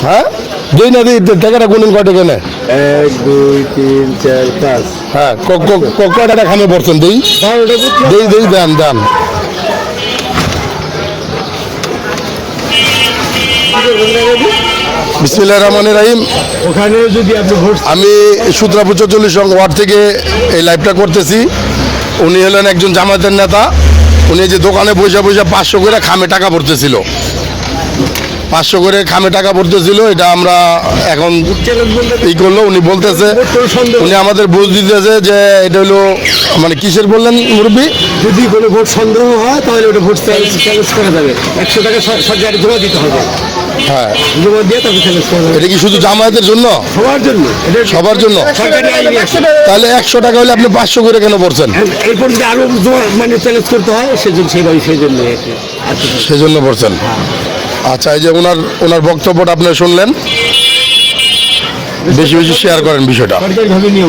হ্যাঁ দুই না দিই টাকাটা গুনুন কয় টাকা নেয় 1 2 3 4 5 হ্যাঁ কয় টাকা খামে পড়ছেন দেই দেই দেন দেন বিসমিল্লাহির রহমানির রহিম। ওখানে যদি আপনি ভোট আমি সূত্রাপুর ৪৪ নং ওয়ার্ড থেকে এই লাইভটা করতেছি। উনি হলেন একজন জামায়াতের নেতা। উনি যে দোকানে বসে বসে 500 করে খামে টাকা ভরতেছিল, 500 করে খামে টাকা ভরতেছিল। এটা আমরা এখন ই করলো। উনি বলতেছে, উনি আমাদের বুঝ দিতেছে যে এটা হলো মানে কিসের বললেন মুরব্বী, যদি কোনো ভোট সন্দেহ হয় তাহলে ওটা ভোট চ্যালেঞ্জ করা যাবে। 100 টাকা সরকারি জমা দিতে হবে। হ্যাঁ জমা দিয়ে তাকে চ্যালেঞ্জ করা যাবে। এটা কি শুধু জামায়াতের জন্য? সবার জন্য, এটা সবার জন্য। সরকারি আইনি আছে। তাহলে 100 টাকা হলে আপনি 500 করে কেন পড়ছেন? এরপর যদি আরো মানে চ্যালেঞ্জ করতে হয় সেজন্য সেই জন্য সেজন্য পড়ছেন। আচ্ছা, এই যে ওনার বক্তব্যটা আপনি শুনলেন, বেশি বেশি শেয়ার করেন বিষয়টা। সরকারিভাবে নিয়ম